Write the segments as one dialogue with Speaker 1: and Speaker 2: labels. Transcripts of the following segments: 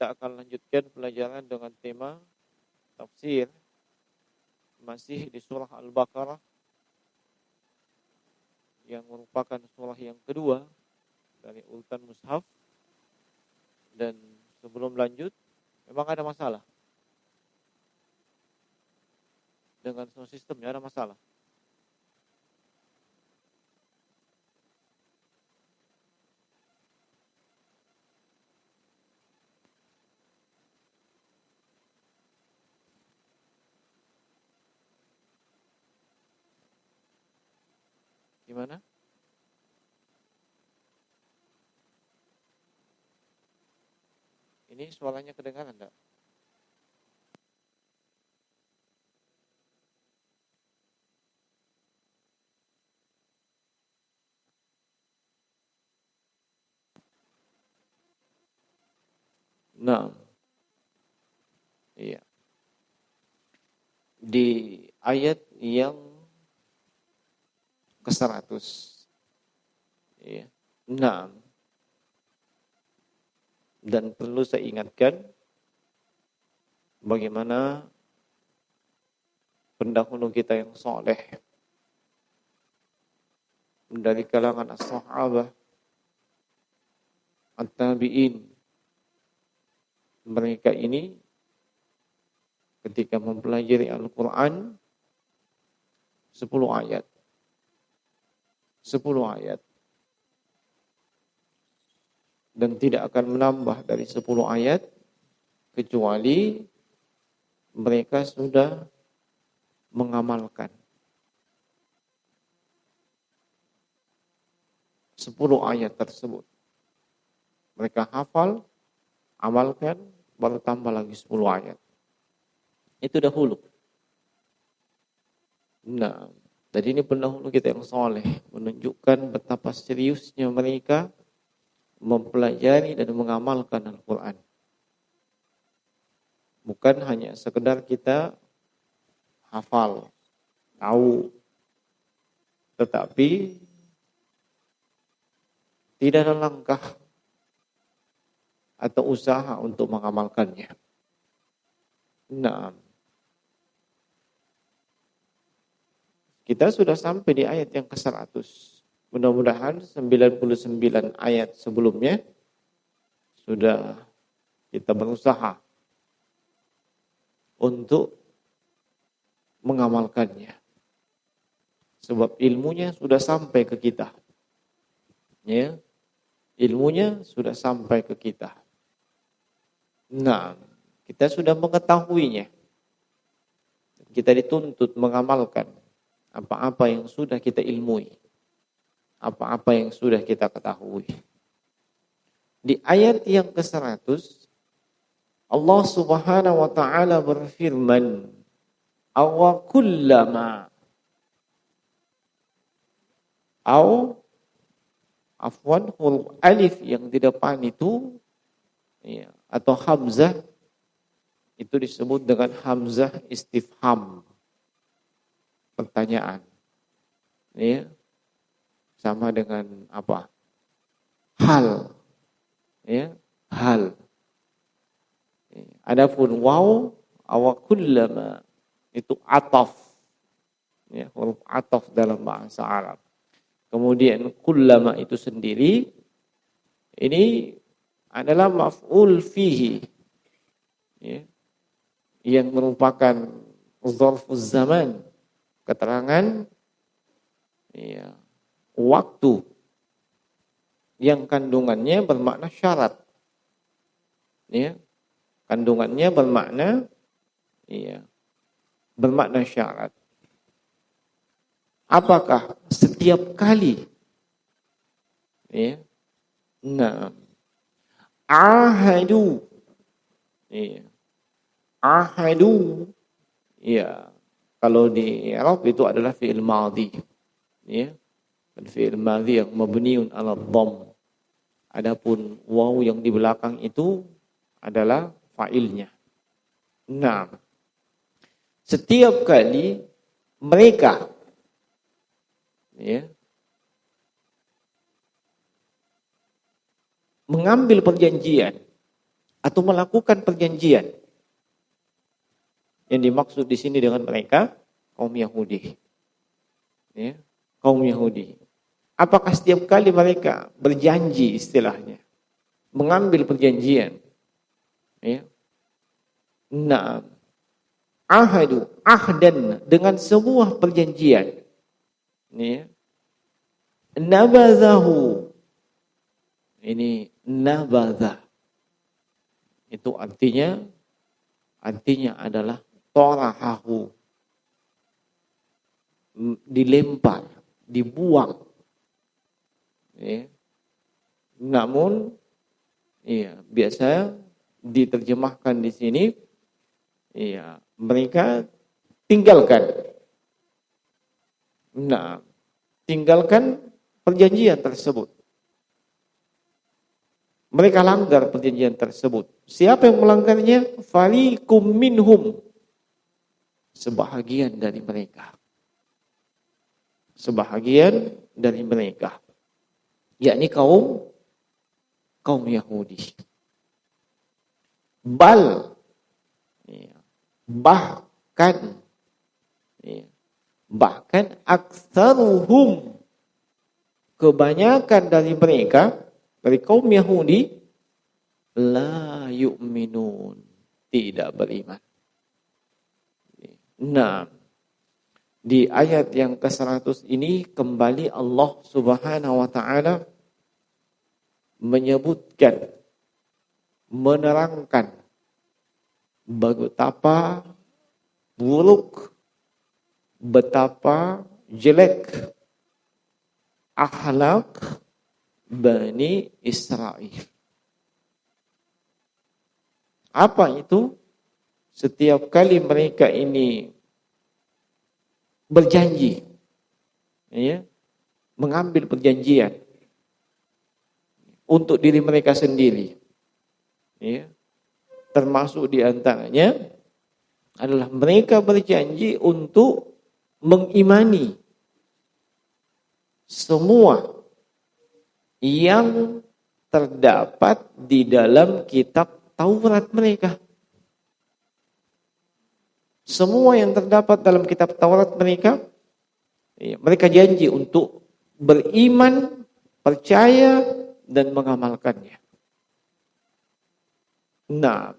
Speaker 1: kita akan lanjutkan pelajaran dengan tema tafsir masih di surah Al-Baqarah yang merupakan surah yang kedua dari urutan mushaf. Dan sebelum lanjut, memang ada masalah dengan sound systemnya, ada masalah. Gimana? Ini suaranya kedengaran enggak? Nah, iya. Di ayat yang ke-100. Iya. Nah, dan perlu saya ingatkan bagaimana pendahulu kita yang soleh dari kalangan as-sahabah, at-tabi'in, mereka ini ketika mempelajari Al-Quran 10 ayat 10 ayat dan tidak akan menambah dari 10 ayat kecuali mereka sudah mengamalkan 10 ayat tersebut. Mereka hafal, amalkan, baru tambah lagi 10 ayat. Itu dahulu. Nah, jadi ini pendahulu kita yang soleh menunjukkan betapa seriusnya mereka mempelajari dan mengamalkan Al-Quran. Bukan hanya sekedar kita hafal, tahu, tetapi tidak ada langkah atau usaha untuk mengamalkannya. Nah, kita sudah sampai di ayat yang ke-100. Mudah-mudahan 99 ayat sebelumnya sudah kita berusaha untuk mengamalkannya. Sebab ilmunya sudah sampai ke kita. Ya, ilmunya sudah sampai ke kita. Nah, kita sudah mengetahuinya. Kita dituntut mengamalkan apa-apa yang sudah kita ilmui. Apa-apa yang sudah kita ketahui. Di ayat yang ke-100, Allah Subhanahu wa taala berfirman, "Aw kullama" afwan, huruf alif yang di depan itu ya, atau hamzah itu disebut dengan hamzah istifham, pertanyaan. Ya. Sama dengan apa? Hal. Ya, hal. Adapun waw aw kullama itu ataf. Ya, huruf ataf dalam bahasa Arab. Kemudian kullama itu sendiri ini adalah maf'ul fihi. Ya, yang merupakan dzarfuz zaman, keterangan ya, waktu yang kandungannya bermakna syarat. Ya. Kandungannya bermakna syarat. Apakah setiap kali ya. Nah, ahadu ya. Ahadu ya. Kalau di Arab itu adalah fi'il madhi. Ya. Fi'il madhi yang mabniun 'ala dhamm. Adapun waw yang di belakang itu adalah fa'ilnya. Nah, setiap kali mereka ya, mengambil perjanjian atau melakukan perjanjian. Yang dimaksud di sini dengan mereka kaum Yahudi. Ya, kaum Yahudi. Apakah setiap kali mereka berjanji istilahnya, mengambil perjanjian, ya, nah, ahdan dengan sebuah perjanjian, ya, nabazahu, ini nabazah, itu artinya adalah torahahu, dilempar, dibuang. Ya. Namun, ya, biasa diterjemahkan di sini, ya, mereka tinggalkan. Nah, tinggalkan perjanjian tersebut. Mereka langgar perjanjian tersebut. Siapa yang melanggarnya? Fariqum minhum. Sebahagian dari mereka. Sebahagian dari mereka. Yakni kaum Yahudi. Bahkan aktsaruhum, kebanyakan dari mereka, dari kaum Yahudi, la yu'minun, tidak beriman. Nah, di ayat yang ke-100 ini kembali Allah Subhanahu wa taala menyebutkan, menerangkan betapa buruk, betapa jelek akhlak Bani Israel. Apa itu? Setiap kali mereka ini berjanji, ya, mengambil perjanjian untuk diri mereka sendiri, ya, termasuk di antaranya adalah mereka berjanji untuk mengimani semua yang terdapat di dalam kitab Taurat mereka. Semua yang terdapat dalam kitab Taurat mereka, mereka janji untuk beriman, percaya, dan mengamalkannya. Nah,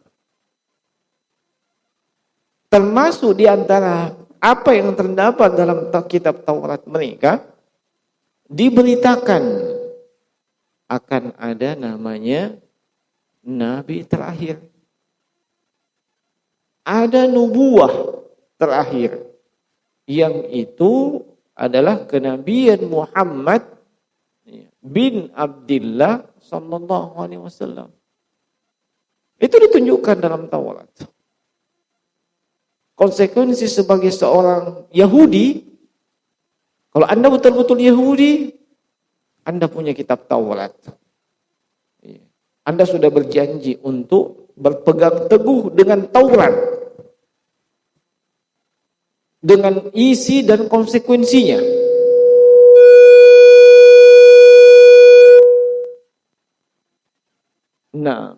Speaker 1: termasuk di antara apa yang terdapat dalam kitab Taurat mereka, diberitakan akan ada namanya Nabi terakhir. Ada nubuah terakhir. Yang itu adalah kenabian Muhammad bin Abdullah sallallahu alaihi wasallam. Itu ditunjukkan dalam Taurat. Konsekuensi sebagai seorang Yahudi, kalau Anda betul-betul Yahudi, Anda punya kitab Taurat. Anda sudah berjanji untuk berpegang teguh dengan Taurat, dengan isi dan konsekuensinya. Nah,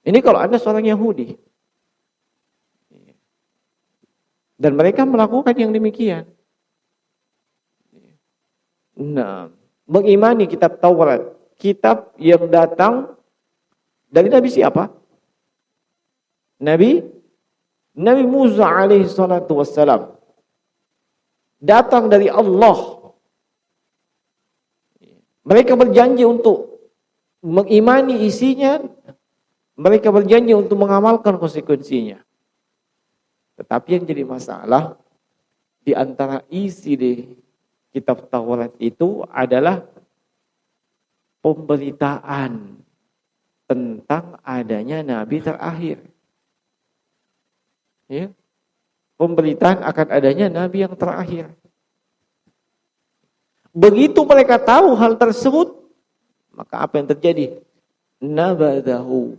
Speaker 1: ini kalau Anda seorang Yahudi. Dan mereka melakukan yang demikian. Nah, mengimani kitab Taurat, kitab yang datang dari Nabi siapa? Nabi Musa alaihi salatu wassalam. Datang dari Allah. Mereka berjanji untuk mengimani isinya, mereka berjanji untuk mengamalkan konsekuensinya. Tetapi yang jadi masalah di antara isi di kitab Taurat itu adalah pemberitaan tentang adanya Nabi terakhir. Ya. Pemberitaan akan adanya Nabi yang terakhir. Begitu mereka tahu hal tersebut, maka apa yang terjadi? Nabadahu,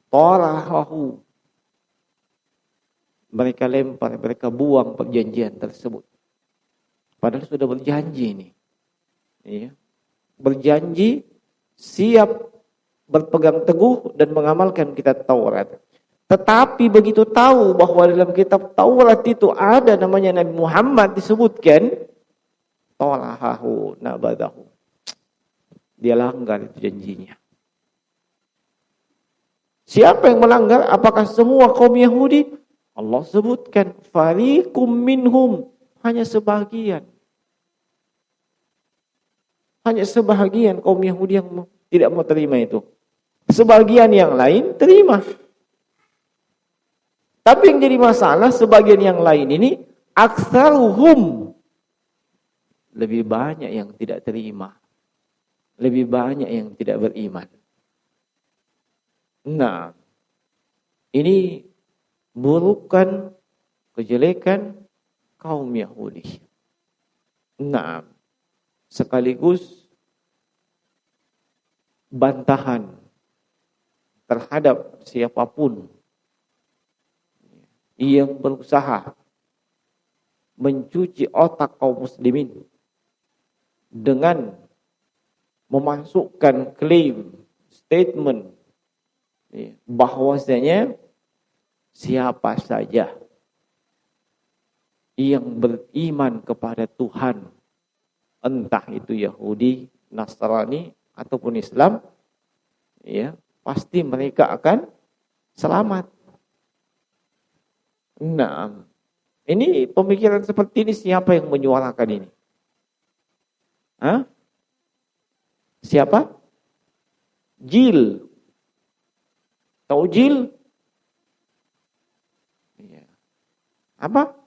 Speaker 1: tarahahu. Mereka lempar, mereka buang perjanjian tersebut. Padahal sudah berjanji ini. Ya. Berjanji siap berpegang teguh dan mengamalkan kitab Taurat. Tetapi begitu tahu bahwa dalam kitab Taurat itu ada namanya Nabi Muhammad disebutkan, tolahahu nabadahu. Dia langgar itu janjinya. Siapa yang melanggar? Apakah semua kaum Yahudi? Allah sebutkan, fariqum minhum, hanya sebahagian. Hanya sebahagian kaum Yahudi yang tidak mau terima itu. Sebagian yang lain terima. Tapi yang jadi masalah, sebagian yang lain ini, aktsaruhum, lebih banyak yang tidak terima. Lebih banyak yang tidak beriman. Nah, ini burukan, kejelekan kaum Yahudi. Nah, sekaligus bantahan terhadap siapapun yang berusaha mencuci otak kaum muslimin dengan memasukkan klaim, statement bahwasanya siapa saja yang beriman kepada Tuhan, entah itu Yahudi, Nasrani ataupun Islam, ya, pasti mereka akan selamat. Nah, ini pemikiran seperti ini siapa yang menyuarakan ini? Hah? Siapa? Jil. Tahu Jil? Ya. Apa?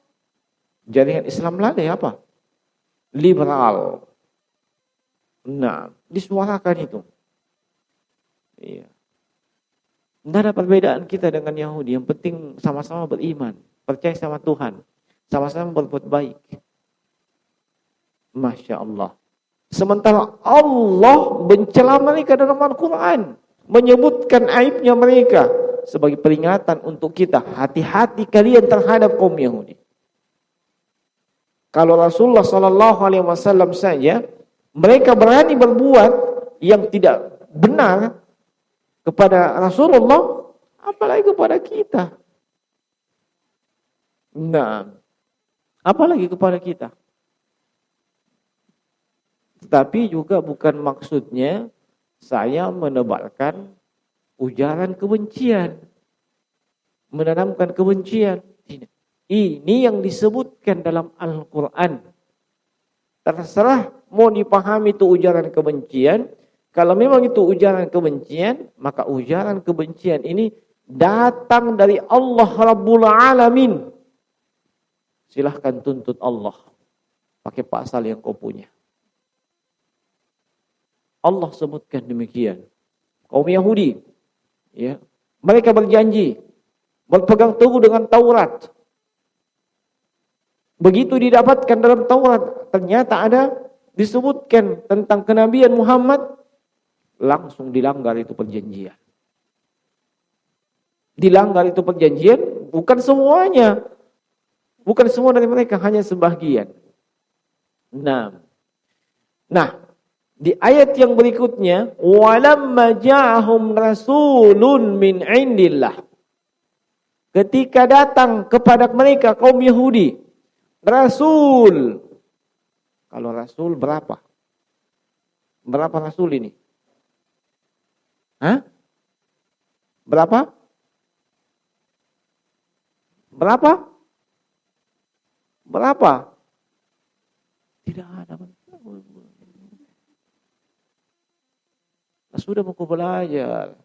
Speaker 1: Jaringan Islam Ladai apa? Liberal. Nah, disuarakan itu. Iya. Tidak ada perbedaan kita dengan Yahudi. Yang penting sama-sama beriman. Percaya sama Tuhan. Sama-sama berbuat baik. Masya Allah. Sementara Allah mencela mereka dalam Al-Quran. Menyebutkan aibnya mereka. Sebagai peringatan untuk kita. Hati-hati kalian terhadap kaum Yahudi. Kalau Rasulullah SAW saja. Mereka berani berbuat yang tidak benar kepada Rasulullah, apalagi kepada kita. Nah, apalagi kepada kita. Tetapi juga bukan maksudnya saya menebarkan ujaran kebencian, menanamkan kebencian. Ini yang disebutkan dalam Al-Quran. Terserah mau dipahami itu ujaran kebencian. Kalau memang itu ujaran kebencian, maka ujaran kebencian ini datang dari Allah Rabbul Alamin. Silahkan tuntut Allah. Pakai pasal yang kau punya. Allah sebutkan demikian. Kaum Yahudi, ya, mereka berjanji, berpegang teguh dengan Taurat. Begitu didapatkan dalam Taurat, ternyata ada disebutkan tentang kenabian Muhammad, langsung dilanggar itu perjanjian. Dilanggar itu perjanjian, bukan semuanya. Bukan semua dari mereka, hanya sebagian. Nah, di ayat yang berikutnya, walamma ja'ahum rasulun min indillah. Ketika datang kepada mereka kaum Yahudi, rasul. Kalau rasul berapa? Berapa rasul ini? Hah? Berapa? Berapa? Berapa? Tidak ada. Sudah mau belajar.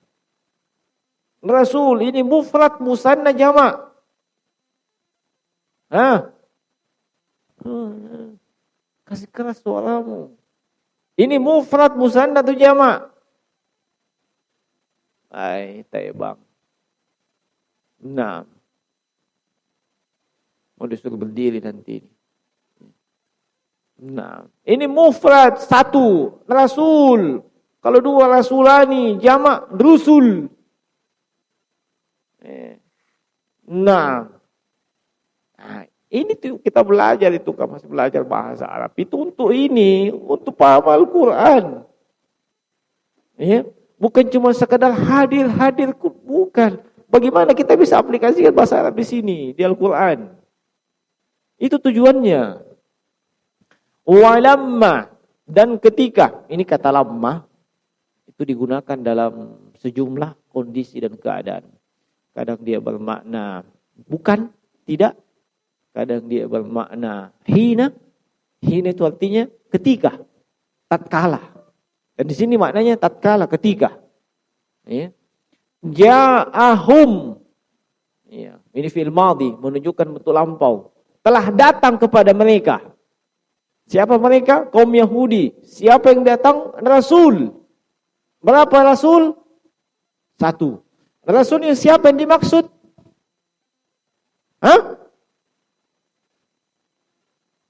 Speaker 1: Rasul ini mufrad musanna jamak. Hah? Kasih keras suaramu. Ini mufrad musanna atau jamak? Bang. Nah. Mau disuruh berdiri nanti. Nah. Ini mufrad satu. Rasul. Kalau dua rasulani. Jamak. Rusul. Nah. Ini tuh kita belajar itu. Kan masih belajar bahasa Arab. Itu untuk ini. Untuk paham Al-Quran. Ya, bukan cuma sekadar hadir, bukan. Bagaimana kita bisa aplikasikan bahasa Arab di sini, di Al-Quran? Itu tujuannya. Walamma, dan ketika, ini kata lamma, itu digunakan dalam sejumlah kondisi dan keadaan. Kadang dia bermakna bukan, tidak. Kadang dia bermakna hina. Hina itu artinya ketika, tatkala. Dan di sini maknanya tatkala, ketika. Ya. Ja'ahum. Ya, ini fi'il madhi, menunjukkan bentuk lampau. Telah datang kepada mereka. Siapa mereka? Kaum Yahudi. Siapa yang datang? Rasul. Berapa Rasul? 1. Rasulnya siapa yang dimaksud? Hah?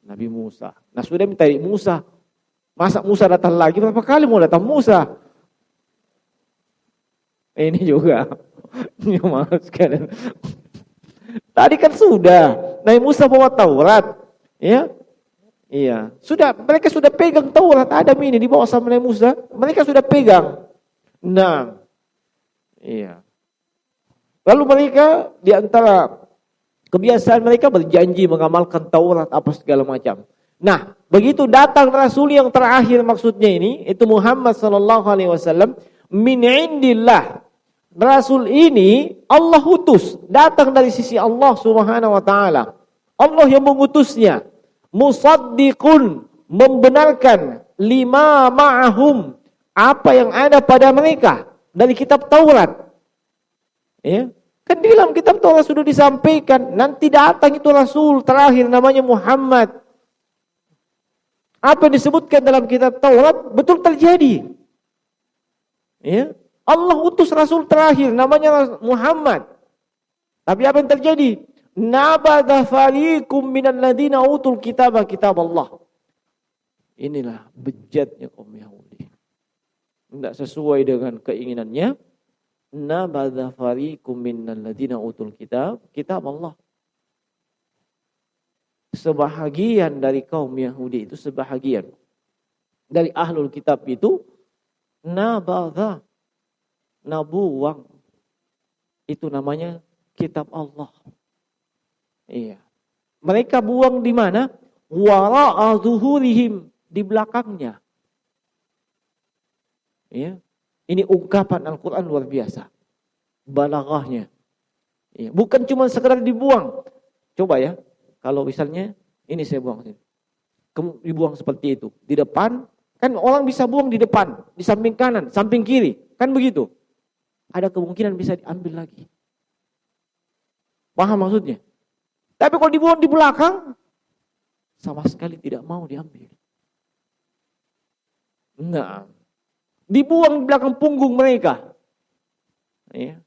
Speaker 1: Nabi Musa. Nah sudah minta Musa. Masa Musa datang lagi? Berapa kali mau datang Musa? Ini juga. Ya maaf sekalian. Tadi kan sudah. Nabi Musa bawa Taurat. Ya. Iya. Sudah. Mereka sudah pegang Taurat. Adam ini dibawa sama Nabi Musa. Mereka sudah pegang. Nah. Iya. Lalu mereka di antara kebiasaan mereka berjanji mengamalkan Taurat apa segala macam. Nah, begitu datang Rasul yang terakhir maksudnya ini, itu Muhammad sallallahu alaihi wasallam min indillah. Rasul ini Allah utus, datang dari sisi Allah Subhanahu wa taala. Allah yang mengutusnya. Musaddiqun, membenarkan lima ma'ahum, apa yang ada pada mereka dari kitab Taurat. Ya. Kan di dalam kitab Taurat sudah disampaikan, nanti datang itu Rasul terakhir namanya Muhammad. Apa yang disebutkan dalam kitab Taurat betul terjadi. Ya. Allah utus Rasul terakhir namanya Muhammad. Tapi apa yang terjadi? Nabadha fariqum minal ladina utul kitab Allah. Inilah bejatnya kaum Yahudi. Tidak sesuai dengan keinginannya. Nabadha fariqum minal ladina utul kitab Allah. Sebahagian dari kaum Yahudi itu, sebahagian dari ahlul kitab itu nabadha, nabuwang, itu namanya kitab Allah. Iya. Mereka buang di mana? Wara'a zuhurihim, di belakangnya. Iya. Ini ungkapan Al-Quran luar biasa. Balaghahnya. Iya. Bukan cuma sekedar dibuang. Coba ya. Kalau misalnya, ini saya buang. Dibuang seperti itu. Di depan. Kan orang bisa buang di depan. Di samping kanan, samping kiri. Kan begitu. Ada kemungkinan bisa diambil lagi. Paham maksudnya? Tapi kalau dibuang di belakang, sama sekali tidak mau diambil. Nah. Dibuang di belakang punggung mereka. Ya.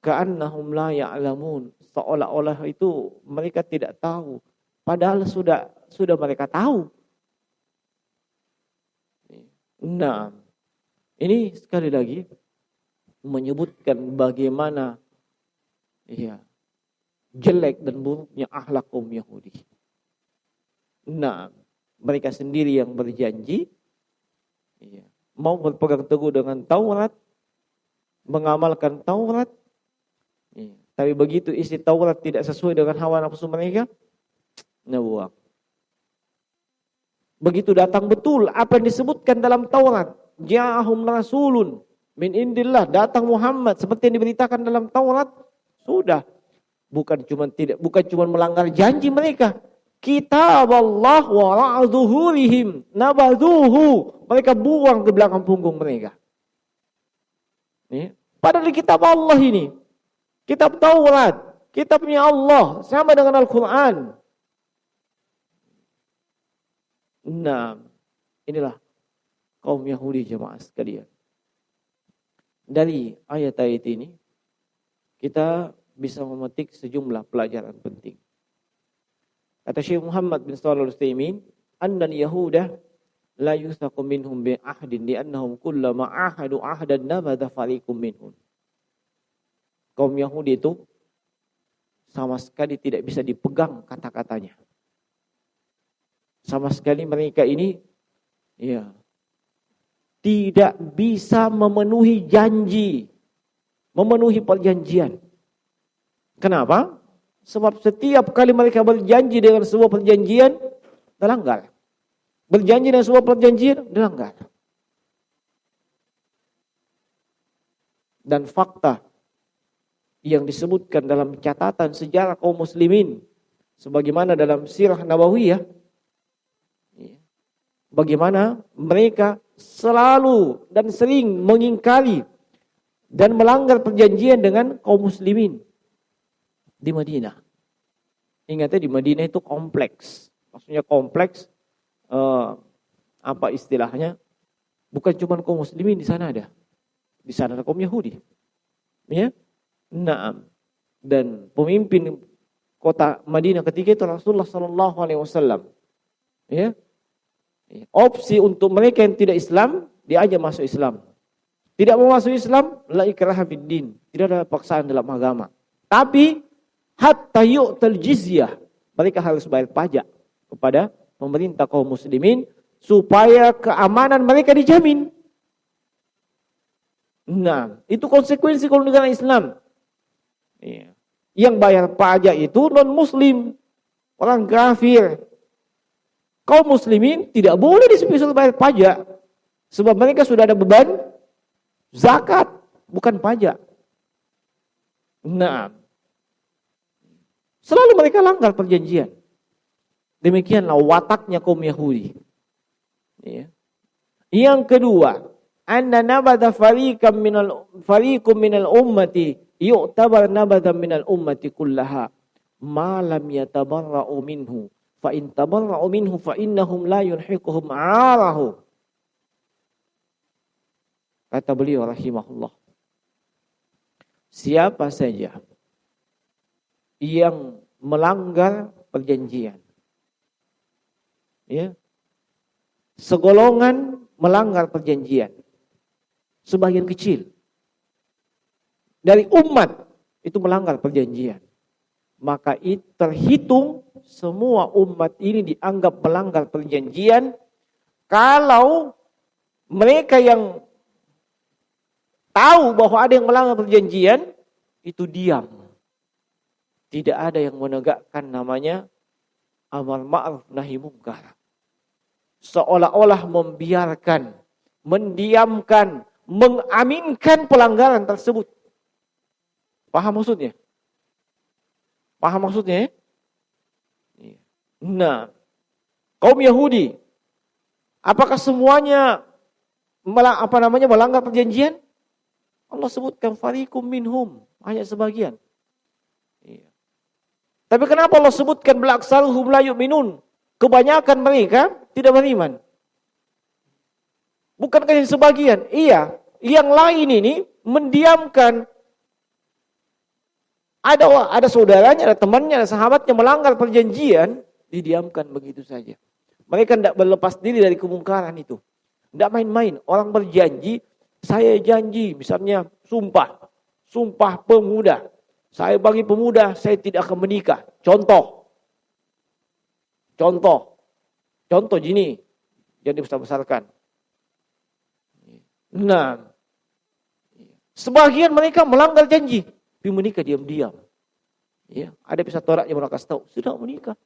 Speaker 1: Ka'annahum la ya'lamun. Seolah-olah itu mereka tidak tahu. Padahal sudah mereka tahu. Nah, ini sekali lagi menyebutkan bagaimana ya, jelek dan buruknya akhlak kaum Yahudi. Nah, mereka sendiri yang berjanji iya, mau berpegang teguh dengan Taurat, mengamalkan Taurat. Iya. Tapi begitu isi Taurat tidak sesuai dengan hawa nafsu mereka, buang. Begitu datang betul apa yang disebutkan dalam Taurat, ja'ahum rasulun min indillah, datang Muhammad seperti yang diberitakan dalam Taurat, sudah. Bukan cuma melanggar janji mereka. Kitab Allah wara'a zuhurihim nabadhuhu, mereka buang ke belakang punggung mereka. Padahal di kitab Allah ini, kitab Taurat, kitabnya Allah, sama dengan Al-Quran. Nah, inilah kaum Yahudi jemaah sekalian. Dari ayat-ayat ini, kita bisa memetik sejumlah pelajaran penting. Kata Syekh Muhammad bin Shalih Al-Utsaimin, "Annal Yahuda la yusaqu minhum bi ahdin li'annahum kullama ahadu ahdan nabadha fariqum minhum." Kaum Yahudi itu sama sekali tidak bisa dipegang kata-katanya. Sama sekali mereka ini ya tidak bisa memenuhi janji, memenuhi perjanjian. Kenapa? Sebab setiap kali mereka berjanji dengan sebuah perjanjian, dilanggar. Berjanji dengan sebuah perjanjian, dilanggar. Dan fakta yang disebutkan dalam catatan sejarah kaum muslimin, sebagaimana dalam sirah Nabawiyah, bagaimana mereka selalu dan sering mengingkari dan melanggar perjanjian dengan kaum muslimin di Madinah. Ingatnya di Madinah itu kompleks. Maksudnya kompleks, apa istilahnya? Bukan cuma kaum muslimin di sana ada. Di sana ada kaum Yahudi. Ya. Naam. Dan pemimpin kota Madinah ketika itu Rasulullah sallallahu alaihi wasallam. Ya. Opsi untuk mereka yang tidak Islam, diajak masuk Islam. Tidak mau masuk Islam, la ikraha fid din. Tidak ada paksaan dalam agama. Tapi hatta yu'tal jizyah, mereka harus bayar pajak kepada pemerintah kaum muslimin supaya keamanan mereka dijamin. Nah, itu konsekuensi kalau negara Islam. Iya. Yang bayar pajak itu non-muslim, orang kafir. Kaum muslimin tidak boleh disuruh bayar pajak. Sebab mereka sudah ada beban zakat, bukan pajak. Nah, selalu mereka langgar perjanjian. Demikianlah wataknya kaum Yahudi. Ya. Yang kedua, anna nabada fariqum minal ummati yu'tabar nabatan minal ummati kullaha ma lam yatabarra'u minhu fa in tabarra'u minhu fa innahum la yunhiquhum 'arahu. Kata beliau rahimahullah, siapa saja yang melanggar perjanjian, ya, segolongan melanggar perjanjian, sebagian kecil dari umat itu melanggar perjanjian, maka itu terhitung semua umat ini dianggap melanggar perjanjian. Kalau mereka yang tahu bahwa ada yang melanggar perjanjian itu diam, tidak ada yang menegakkan namanya amar ma'ruf nahi munkar, seolah-olah membiarkan, mendiamkan, mengaminkan pelanggaran tersebut. Paham maksudnya? Paham maksudnya? Nah, kaum Yahudi, apakah semuanya melanggar perjanjian? Allah sebutkan fariqum minhum, hanya sebagian. Tapi kenapa Allah sebutkan balaksaruhum la yu'minun? Kebanyakan mereka tidak beriman. Bukankah yang sebagian? Iya, yang lain ini mendiamkan. Ada saudaranya, ada temannya, ada sahabatnya melanggar perjanjian, didiamkan begitu saja. Mereka tidak berlepas diri dari kemungkaran itu. Tidak main-main. Orang berjanji, saya janji, misalnya sumpah pemuda. Saya bagi pemuda, saya tidak akan menikah. Contoh gini, jangan dibesar-besarkan. Nah, sebagian mereka melanggar janji, tapi menikah diam-diam. Ya, ada satu orang yang mereka tahu sudah menikah.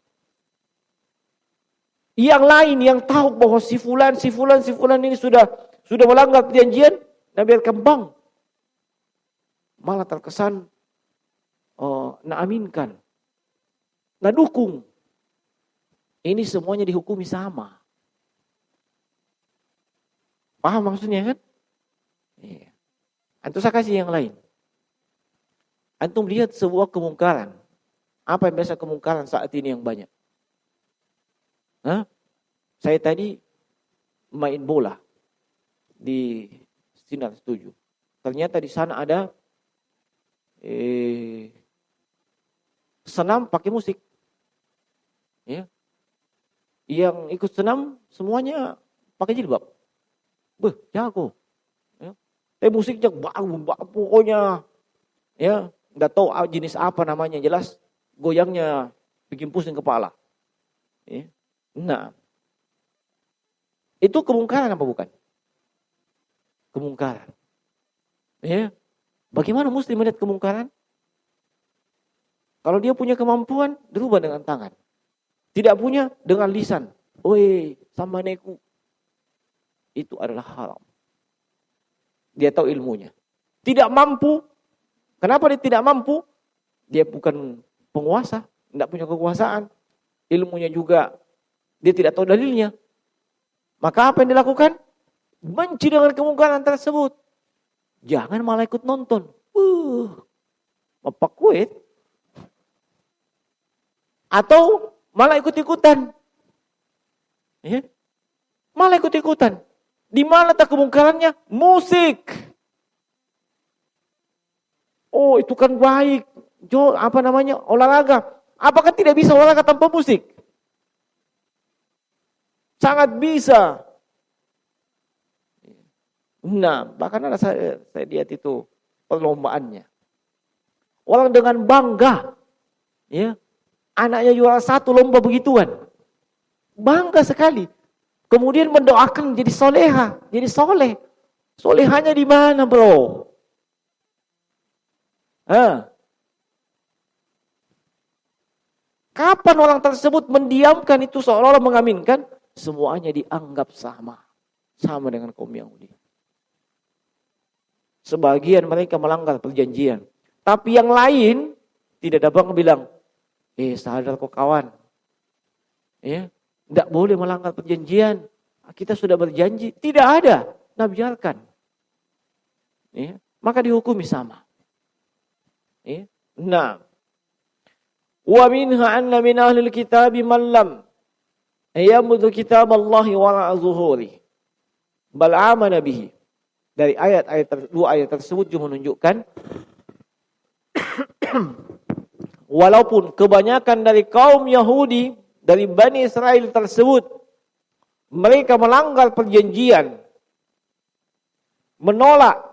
Speaker 1: Yang lain yang tahu bahwa si fulan ini sudah melanggar perjanjian, Nabi berkembang, malah terkesan nak aminkan, nak dukung. Ini semuanya dihukumi sama. Paham maksudnya kan? Iya. Antum saya kasih yang lain. Antum lihat sebuah kemungkaran. Apa yang biasa kemungkaran saat ini yang banyak? Hah? Saya tadi main bola di Sinar 7. Ternyata di sana ada senam pakai musik. Ya. Yang ikut senam semuanya pakai jilbab. Jago. Ya. Musiknya baru pokoknya. Ya, enggak tahu jenis apa namanya, jelas goyangnya bikin pusing kepala. Ya. Nah, itu kemungkaran apa bukan? kemungkaran. Ya. Bagaimana muslim melihat kemungkaran? Kalau dia punya kemampuan, dirubah dengan tangan. Tidak punya, dengan lisan. Oi, sama neku. Itu adalah haram. Dia tahu ilmunya. Tidak mampu. Kenapa dia tidak mampu? Dia bukan penguasa. Tidak punya kekuasaan. Ilmunya juga. Dia tidak tahu dalilnya. Maka apa yang dilakukan? Benci dengan kemungkaran tersebut. Jangan malah ikut nonton. Apa kuit? Atau malah ikut-ikutan. Ya? Malah ikut-ikutan. Di mana tak kemungkarannya? Musik. Oh, itu kan baik. Olahraga. Apakah tidak bisa olahraga tanpa musik? Sangat bisa. Nah, bahkan ada saya lihat itu perlombaannya. Orang dengan bangga, ya, anaknya juara 1 lomba begituan. Bangga sekali. Kemudian mendoakan jadi soleha, jadi soleh. Solehanya di mana, bro? Kapan orang tersebut mendiamkan itu seolah-olah mengaminkan? Semuanya dianggap sama. Sama dengan kaum Yahudi. Sebagian mereka melanggar perjanjian. Tapi yang lain tidak dapat bilang, sadar kok kawan. Ya, tidak boleh melanggar perjanjian. Kita sudah berjanji. Tidak ada. Nah, biarkan. Ya, maka dihukumi sama. Ya. Nah, wa minha anna min ahlil kitabi man lam yamudhu kitab Allahi wara'a zuhuri bal amana bihi. Dari dua ayat tersebut juga menunjukkan walaupun kebanyakan dari kaum Yahudi dari Bani Israel tersebut mereka melanggar perjanjian, menolak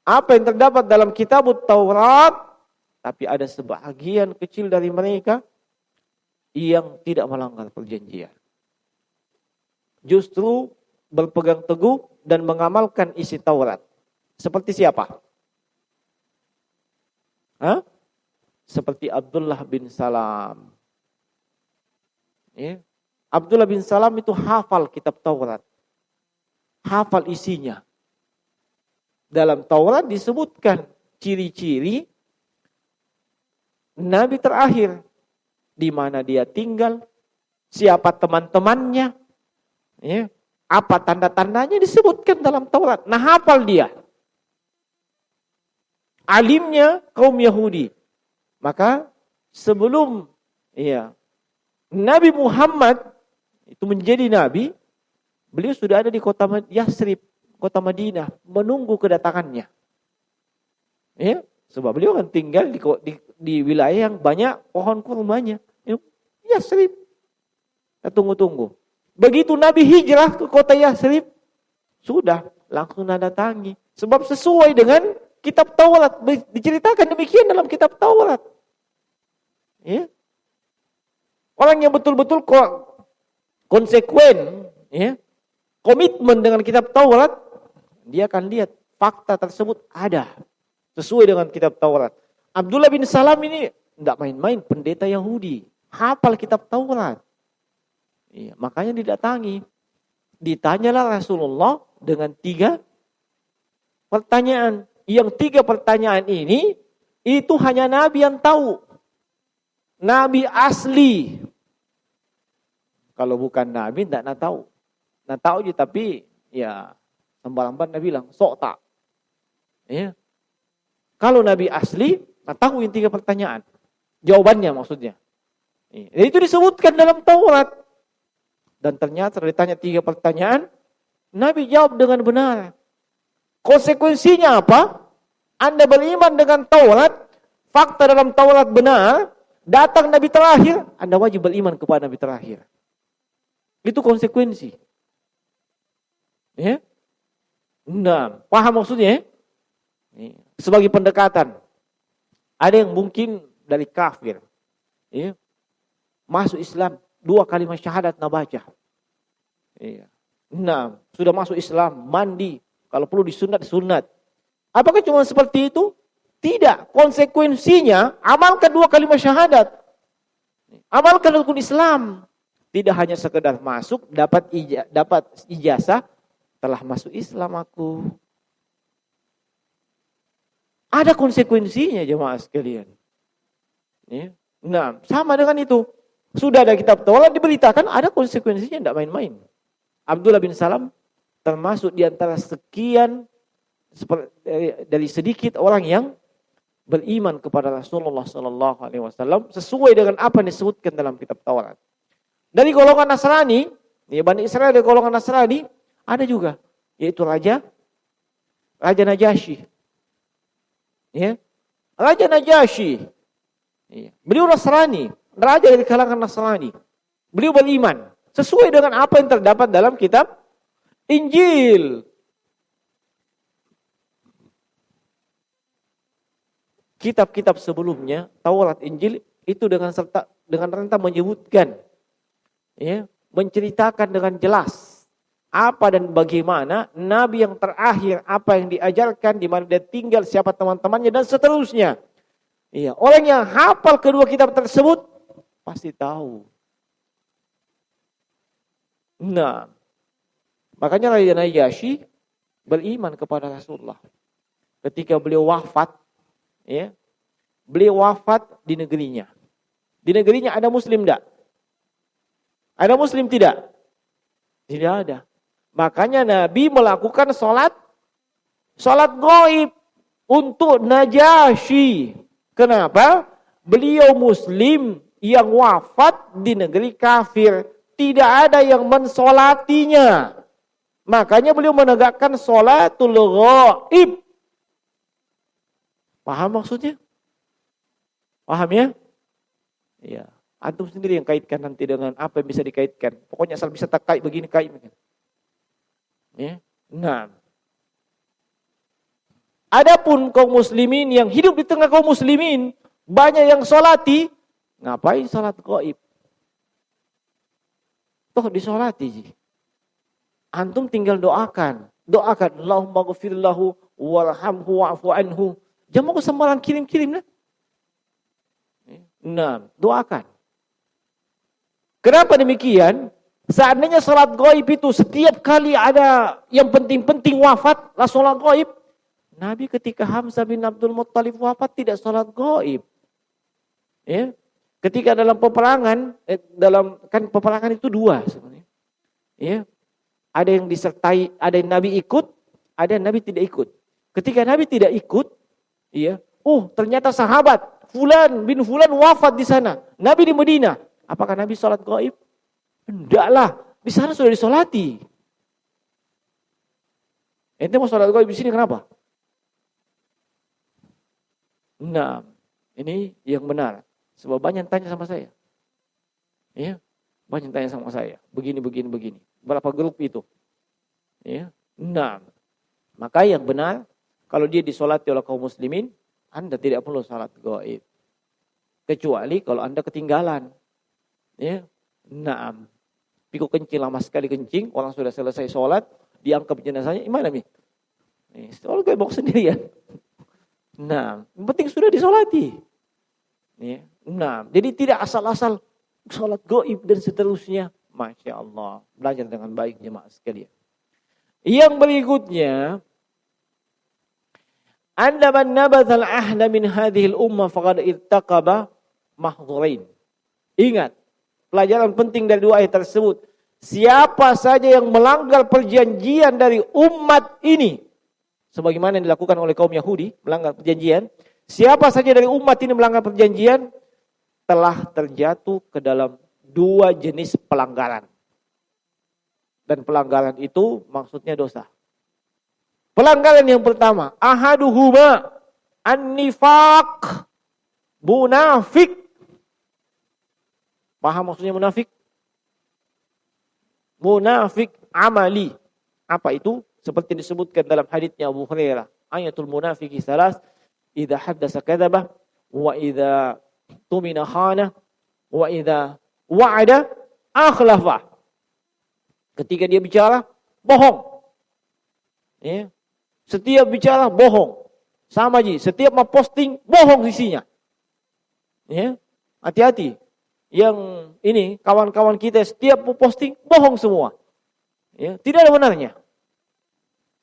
Speaker 1: apa yang terdapat dalam kitab Taurat, tapi ada sebagian kecil dari mereka yang tidak melanggar perjanjian. Justru berpegang teguh dan mengamalkan isi Taurat. Seperti siapa? Seperti Abdullah bin Salam. Ya. Abdullah bin Salam itu hafal kitab Taurat. Hafal isinya. Dalam Taurat disebutkan ciri-ciri Nabi terakhir. Di mana dia tinggal. Siapa teman-temannya. Ya. Apa tanda-tandanya disebutkan dalam Taurat. Nah, hafal dia. Alimnya kaum Yahudi. Maka sebelum Nabi Muhammad itu menjadi nabi, beliau sudah ada di kota Yasrib, kota Madinah, menunggu kedatangannya. Ya, sebab beliau kan tinggal di wilayah yang banyak pohon kurmanya. Yasrib. Kita tunggu-tunggu. Begitu Nabi hijrah ke kota Yasrib, sudah langsung datangi. Sebab sesuai dengan kitab Taurat. Diceritakan demikian dalam kitab Taurat. Ya. Orang yang betul-betul konsekuen, ya, komitmen dengan kitab Taurat, dia akan lihat fakta tersebut ada. Sesuai dengan kitab Taurat. Abdullah bin Salam ini tidak main-main, pendeta Yahudi. Hafal kitab Taurat. Iya, makanya didatangi. Ditanyalah Rasulullah dengan 3 pertanyaan. Yang 3 pertanyaan ini, itu hanya Nabi yang tahu. Nabi asli. Kalau bukan Nabi, tidak tahu. Nah tahu je, tapi ya lambat-lambat Nabi bilang, sok tak. Ya. Kalau Nabi asli, tahu yang 3 pertanyaan. Jawabannya maksudnya. Ya. Itu disebutkan dalam Taurat. Dan ternyata ditanya 3 pertanyaan, Nabi jawab dengan benar. Konsekuensinya apa? Anda beriman dengan Taurat, fakta dalam Taurat benar, datang Nabi terakhir, Anda wajib beriman kepada Nabi terakhir. Itu konsekuensi. Ya? Nah, paham maksudnya? Sebagai pendekatan. Ada yang mungkin dari kafir. Ya? Masuk Islam. 2 kalimat syahadat nak baca. Iya. Nah, sudah masuk Islam, mandi, Kalau perlu disunat, sunat. Apakah cuma seperti itu? Tidak. Konsekuensinya, amalkan 2 kalimat syahadat. Amalkan rukun Islam. Tidak hanya sekedar masuk, dapat ijazah, telah masuk Islam aku. Ada konsekuensinya jemaah sekalian. Ya. Nah, sama dengan itu. Sudah ada kitab Taurat diberitakan, ada konsekuensinya, tidak main-main. Abdullah bin Salam termasuk di antara sekian dari sedikit orang yang beriman kepada Rasulullah Sallallahu Alaihi Wasallam sesuai dengan apa yang disebutkan dalam kitab Taurat. Dari golongan Nasrani, ya Bani Israel dari golongan Nasrani ada juga, yaitu Raja Najasyi. Ya, Raja Najasyi. Ya. Beliau Nasrani, raja dari kalangan Nasrani. Beliau beriman sesuai dengan apa yang terdapat dalam kitab Injil. Kitab-kitab sebelumnya, Taurat, Injil itu dengan rentang menyebutkan, ya, menceritakan dengan jelas apa dan bagaimana Nabi yang terakhir, apa yang diajarkan, di mana dia tinggal, siapa teman-temannya dan seterusnya. Iya, orang yang hafal kedua kitab tersebut pasti tahu. Nah, makanya Raja Najasyi beriman kepada Rasulullah. Ketika beliau wafat, ya, beliau wafat di negerinya. Di negerinya ada Muslim tidak? Ada Muslim tidak? Tidak ada. Makanya Nabi melakukan sholat gaib untuk Najasyi. Kenapa? Beliau Muslim yang wafat di negeri kafir. Tidak ada yang mensolatinya. Makanya beliau menegakkan sholatul gaib. Paham maksudnya? Paham ya? Iya. Antum sendiri yang kaitkan nanti dengan apa yang bisa dikaitkan. Pokoknya asal bisa tak kait begini kait. Ya. Nah. Adapun kaum muslimin yang hidup di tengah kaum muslimin, banyak yang sholati, ngapain sholat gaib? Toh disolati. Antum tinggal doakan. Doakan. Allahumma ghafir lahu warhamhu wa'fu anhu. Jangan mau kesembaran kirim-kirim. Nah, doakan. Kenapa demikian? Seandainya sholat gaib itu setiap kali ada yang penting-penting wafat, lah sholat gaib. Nabi ketika Hamzah bin Abdul Muttalib wafat tidak sholat gaib. Ya. Ketika dalam peperangan, peperangan itu 2 sebenarnya. Ya. Ada yang disertai, ada yang Nabi ikut, ada yang Nabi tidak ikut. Ketika Nabi tidak ikut, ya, ternyata sahabat Fulan bin Fulan wafat di sana. Nabi di Madinah. Apakah Nabi sholat gaib? Tidaklah. Di sana sudah disolati. Ente mau sholat gaib di sini kenapa? Nah, ini yang benar. Sebab banyak tanya sama saya. Ya, banyak tanya sama saya. Begini. Berapa grup itu? Ya. Nah, maka yang benar, kalau dia disolati oleh kaum muslimin, Anda tidak perlu salat gaib. Kecuali kalau Anda ketinggalan. Ya. Naam. Pikuk kencing lama sekali kencing, orang sudah selesai sholat, diangkat jenazahnya, gimana Mi? Sholat gaib bawa sendirian. Nah, yang penting sudah disolati. Ya. Nah, jadi tidak asal-asal sholat gaib dan seterusnya. Masya Allah. Belajar dengan baik jemaah sekalian. Yang berikutnya, Anda man nabathal ahda min hadhil ummah faqad irtaqaba mahdhurain. Ingat, pelajaran penting dari 2 ayat tersebut. Siapa saja yang melanggar perjanjian dari umat ini, sebagaimana yang dilakukan oleh kaum Yahudi, melanggar perjanjian. Siapa saja dari umat ini melanggar perjanjian, telah terjatuh ke dalam 2 jenis pelanggaran. Dan pelanggaran itu maksudnya dosa. Pelanggaran yang pertama, ahaduhuma an-nifaq, munafik. Paham maksudnya munafik? Munafik amali. Apa itu? Seperti disebutkan dalam haditsnya Abu Hurairah. Ayatul munafiqi salas, idza haddasa kadzaba, wa idza tumina khana, wa idza wa'ada akhlafa. Ketika dia bicara, bohong. Ya. Setiap bicara bohong. Sama Ji, setiap mau posting bohong isinya. Ya, hati-hati. Yang ini kawan-kawan kita setiap mau posting bohong semua. Ya, tidak ada benarnya.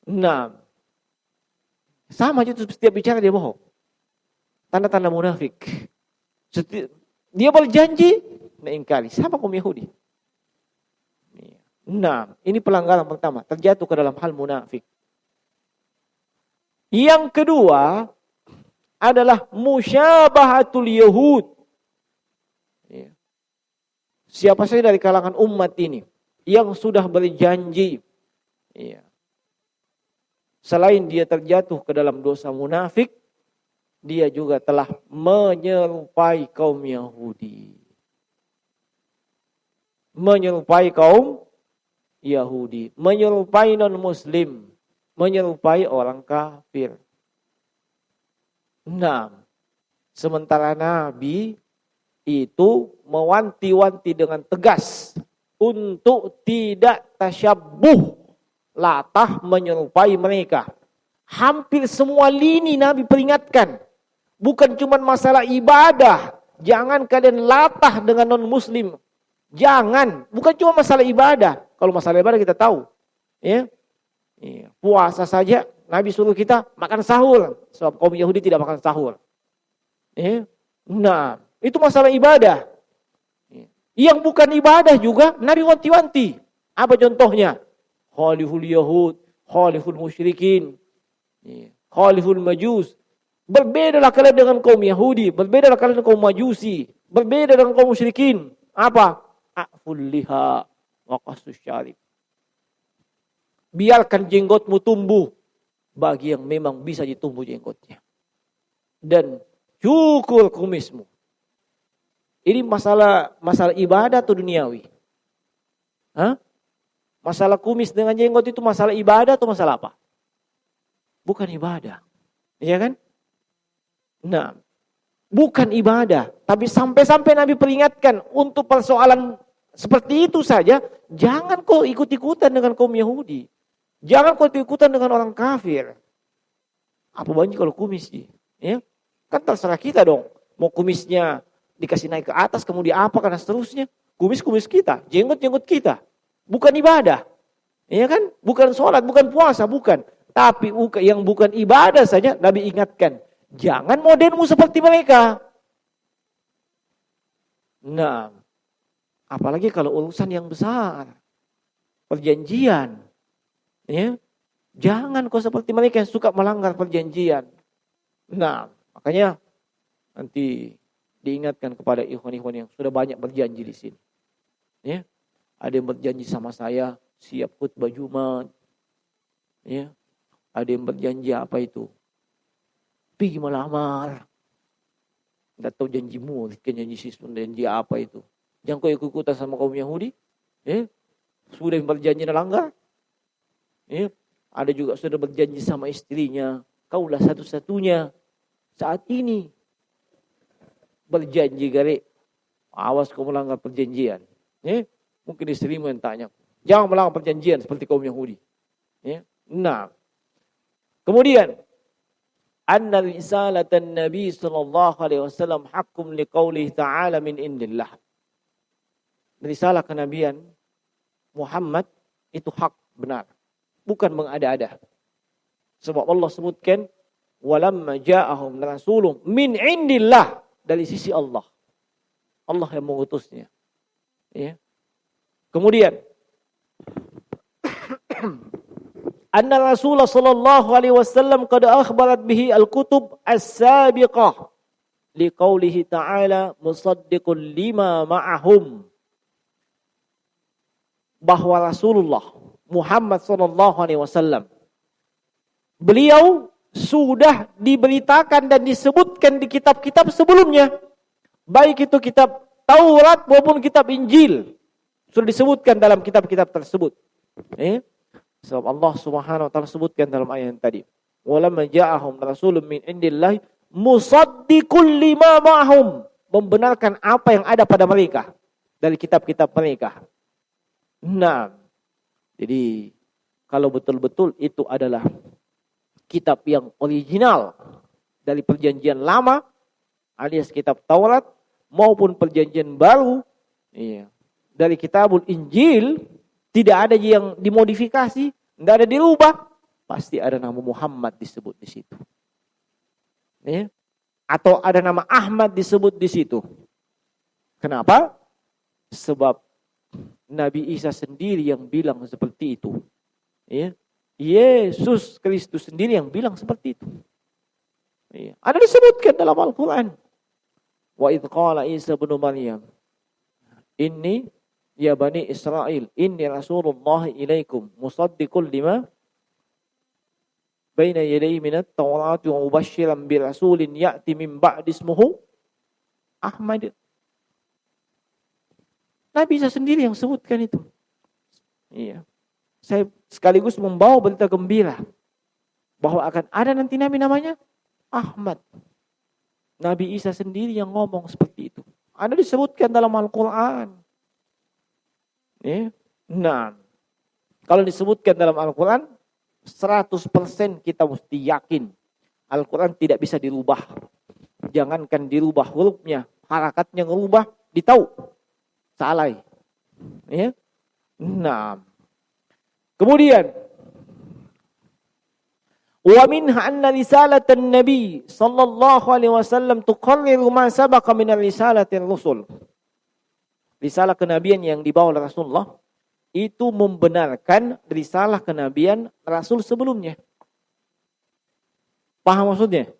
Speaker 1: Nah, sama Ji, setiap bicara dia bohong. Tanda-tanda munafik. Dia berjanji, ingkari. Sama kaum Yahudi. Nah, ini pelanggaran pertama. Terjatuh ke dalam hal munafik. Yang kedua adalah musyabahatul Yahud. Siapa saja dari kalangan umat ini yang sudah berjanji, selain dia terjatuh ke dalam dosa munafik, dia juga telah menyerupai kaum Yahudi. Menyerupai kaum Yahudi, menyerupai non-Muslim, menyerupai orang kafir. Nah, sementara Nabi itu mewanti-wanti dengan tegas untuk tidak tasyabbuh, latah menyerupai mereka. Hampir semua lini Nabi peringatkan. Bukan cuma masalah ibadah. Jangan kalian latah dengan non-Muslim. Jangan. Bukan cuma masalah ibadah. Kalau masalah ibadah kita tahu. Ya. Puasa saja Nabi suruh kita makan sahur. Sebab kaum Yahudi tidak makan sahur. Nah, itu masalah ibadah. Yang bukan ibadah juga Nabi wanti-wanti. Apa contohnya? Khaliful Yahud, khaliful musyrikin, khaliful majus. Berbedalah kalian dengan kaum Yahudi, berbedalah kalian dengan kaum majusi, berbeda dengan kaum musyrikin. Apa? A'ful liha wa qasus syarib. Biarkan jenggotmu tumbuh bagi yang memang bisa ditumbuh jenggotnya. Dan cukur kumismu. Ini masalah ibadah atau duniawi? Masalah kumis dengan jenggot itu masalah ibadah atau masalah apa? Bukan ibadah. Iya kan? Nah, bukan ibadah. Tapi sampai-sampai Nabi peringatkan untuk persoalan seperti itu saja, jangan kau ikut-ikutan dengan kaum Yahudi. Jangan kau ikut-ikutan dengan orang kafir. Apa banyak kalau kumis? Ya? Kan terserah kita dong. Mau kumisnya dikasih naik ke atas, kemudian apa, karena seterusnya. Kumis-kumis kita, jenggot-jenggot kita. Bukan ibadah. Ya kan? Bukan sholat, bukan puasa, bukan. Tapi yang bukan ibadah saja, Nabi ingatkan. Jangan modelmu seperti mereka. Nah, apalagi kalau urusan yang besar. Perjanjian. Ya, jangan kau seperti mereka yang suka melanggar perjanjian. Nah, makanya nanti diingatkan kepada ikhwan-ikhwan yang sudah banyak berjanji di sini. Ya, ada yang berjanji sama saya siap khutbah Jumat. Ya, ada yang berjanji apa itu? Pergi melamar. Enggak tahu janjimu, janji siswa, janji apa itu? Jangan kau ikut-ikutan sama kaum Yahudi. Ya, sudah berjanji melanggar. Ya, ada juga sudah berjanji sama istrinya, kaulah satu-satunya saat ini. Berjanji gare, awas kau melanggar perjanjian. Ya, mungkin istrimu yang tanya, jangan melanggar perjanjian seperti kaum Yahudi. Ya. Nah, kemudian anna risalatan Nabi sallallahu alaihi wasallam haqqun liqaulihi ta'ala min indillah. Risalah kenabian Muhammad itu hak, benar. Bukan mengada-ada. Sebab Allah sebutkan walamma ja'ahum rasulun min indillah, dari sisi Allah. Allah yang mengutusnya. Ya. Kemudian anna Rasulullah sallallahu alaihi wasallam qad akhbarat bihi al-kutub as-sabiqah liqaulihi ta'ala musaddiqun lima ma'ahum. Bahwa Rasulullah Muhammad SAW, beliau sudah diberitakan dan disebutkan di kitab-kitab sebelumnya. Baik itu kitab Taurat maupun kitab Injil. Sudah disebutkan dalam kitab-kitab tersebut. Sebab Allah Subhanahu wa taala sebutkan dalam ayat yang tadi. Walamma ja'ahum rasulun min indillahi musaddiqul lima ma'hum. Membenarkan apa yang ada pada mereka dari kitab-kitab mereka. Nah, jadi kalau betul-betul itu adalah kitab yang original dari perjanjian lama alias kitab Taurat maupun perjanjian baru, dari kitabul Injil, tidak ada yang dimodifikasi, tidak ada dirubah, pasti ada nama Muhammad disebut di situ. Atau ada nama Ahmad disebut di situ. Kenapa? Sebab Nabi Isa sendiri yang bilang seperti itu. Yesus Kristus sendiri yang bilang seperti itu. Ada disebutkan dalam Al-Quran. Wa idh qala Isa bin Maryam, inni ya bani Israel, inni Rasulullah ilaikum musaddiqul lima baina yadayhi minat tawrati wa mubashiran bi rasulin ya'ti min ba'di ismuhu Ahmad. Nabi Isa sendiri yang sebutkan itu. Saya sekaligus membawa berita gembira bahwa akan ada nanti Nabi namanya Ahmad. Nabi Isa sendiri yang ngomong seperti itu. Ada disebutkan dalam Al-Quran. Nah, kalau disebutkan dalam Al-Quran, 100% kita mesti yakin Al-Quran tidak bisa dirubah. Jangankan dirubah hurufnya, harakatnya ngerubah, ditahu. Salah. Nah, kemudian wa minha anna risalatan nabi sallallahu alaihi wasallam tuqarriru ma sabaqa min risalatir rusul. Risalah kenabian yang dibawa oleh Rasulullah itu membenarkan risalah kenabian rasul sebelumnya. Paham maksudnya?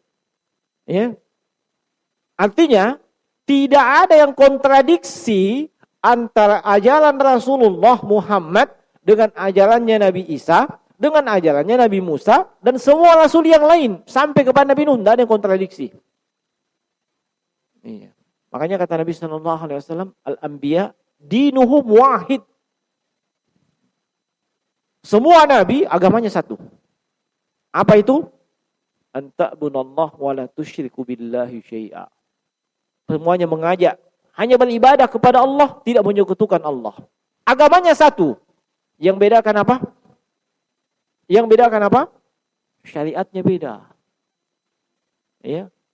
Speaker 1: Artinya tidak ada yang kontradiksi antara ajaran Rasulullah Muhammad dengan ajarannya Nabi Isa, dengan ajarannya Nabi Musa, dan semua Rasul yang lain. Sampai kepada Nabi Nuh, tidak ada yang kontradiksi. Makanya kata Nabi SAW, Al-Anbiya dinuhum wahid. Semua Nabi agamanya satu. Apa itu? Anta'bunallah wa la tusyriku billahi syai'a. Semuanya mengajak hanya beribadah kepada Allah, tidak menyekutukan Allah. Agamanya satu. Yang bedakan apa? Syariatnya beda.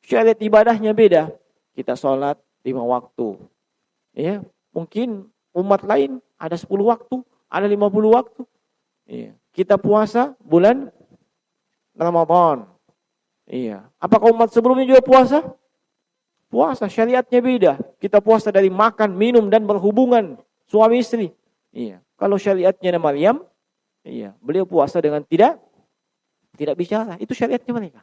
Speaker 1: Syariat ibadahnya beda. Kita sholat 5 waktu. Mungkin umat lain ada 10 waktu, ada 50 waktu. Kita puasa bulan Ramadan. Apakah umat sebelumnya juga puasa? Puasa, syariatnya beda. Kita puasa dari makan, minum, dan berhubungan suami istri. Kalau syariatnya Maryam, beliau puasa dengan tidak bicara. Itu syariatnya mereka.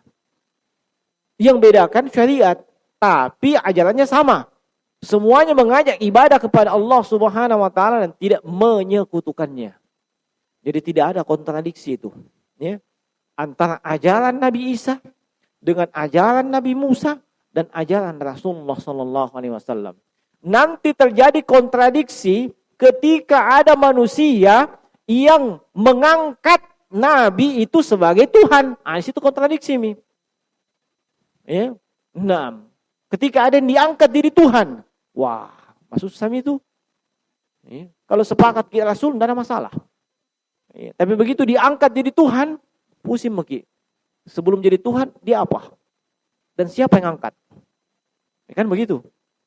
Speaker 1: Yang bedakan syariat, tapi ajarannya sama. Semuanya mengajak ibadah kepada Allah Subhanahu wa taala dan tidak menyekutukannya. Jadi tidak ada kontradiksi itu. Antara ajaran Nabi Isa dengan ajaran Nabi Musa dan ajaran Rasulullah sallallahu alaihi wasallam. Nanti terjadi kontradiksi ketika ada manusia yang mengangkat Nabi itu sebagai Tuhan. Di situ kontradiksi mi. Nah, ketika ada yang diangkat diri Tuhan, wah, maksud sami itu. Kalau sepakat kita Rasul tidak ada masalah. Tapi begitu diangkat jadi Tuhan, pusing maki. Sebelum jadi Tuhan, dia apa? Dan siapa yang angkat? Kan begitu.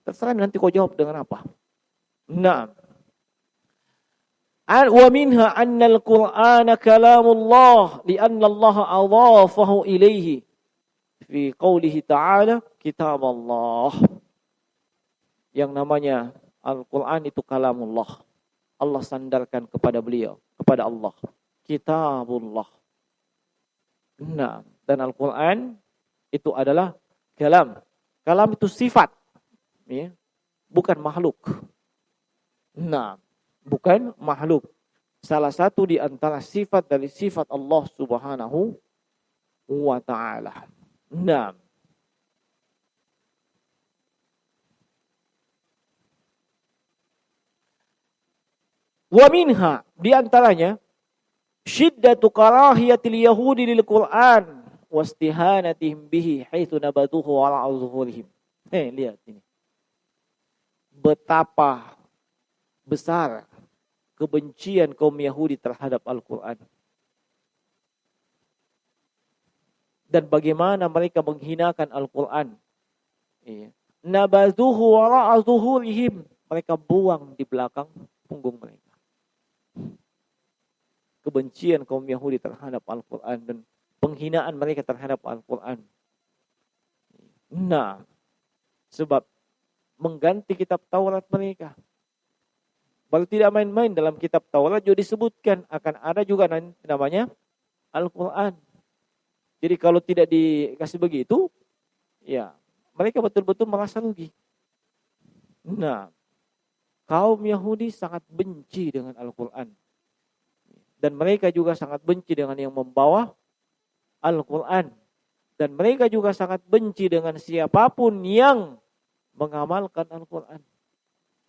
Speaker 1: Terserah nanti kau jawab dengan apa. Nah, wa minha anna al-Qur'ana kalamullah li'anna Allah adhafahu ilaihi fi qawlihi ta'ala kitab Allah. Yang namanya Al-Qur'an itu kalamullah. Allah sandarkan kepada beliau, kepada Allah. Kitabullah. Nah, dan Al-Qur'an itu adalah kalam. Kalam itu sifat. Bukan makhluk. Nah, bukan makhluk. Salah satu di antara sifat dari sifat Allah Subhanahu wa ta'ala. Nah. Wa minha, di antaranya syiddatu karahiyatil yahudi lil Qur'an wastihanatihim bihi haitsu nabaduhu ala zuhurihim. Lihat ini. Betapa besar kebencian kaum Yahudi terhadap Al-Quran. dan bagaimana mereka menghinakan Al-Quran. Iya. Nabadhuhu wara'a zuhurihim. Mereka buang di belakang punggung mereka. Kebencian kaum Yahudi terhadap Al-Quran dan penghinaan mereka terhadap Al-Quran. Nah, sebab mengganti kitab Taurat mereka. Baru tidak main-main, dalam kitab Taurat juga disebutkan akan ada juga namanya Al-Quran. Jadi kalau tidak dikasih begitu, ya mereka betul-betul merasa rugi. Nah, kaum Yahudi sangat benci dengan Al-Quran. Dan mereka juga sangat benci dengan yang membawa Al-Quran. Dan mereka juga sangat benci dengan siapapun yang mengamalkan Al-Quran.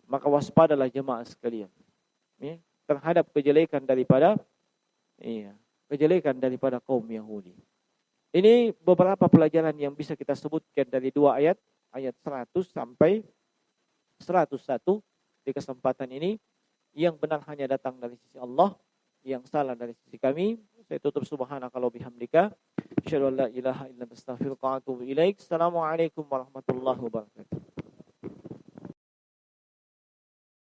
Speaker 1: Maka waspadalah jemaah sekalian, ya, terhadap kejelekan daripada kaum Yahudi. Ini beberapa pelajaran yang bisa kita sebutkan dari dua ayat 100 sampai 101 di kesempatan ini. Yang benar hanya datang dari sisi Allah, yang salah dari sisi kami. Saya tutup subhanaka wa bihamdika, asyhadu an la ilaha illa anta astaghfiruka wa atubu ilaik. Assalamualaikum warahmatullahi wabarakatuh.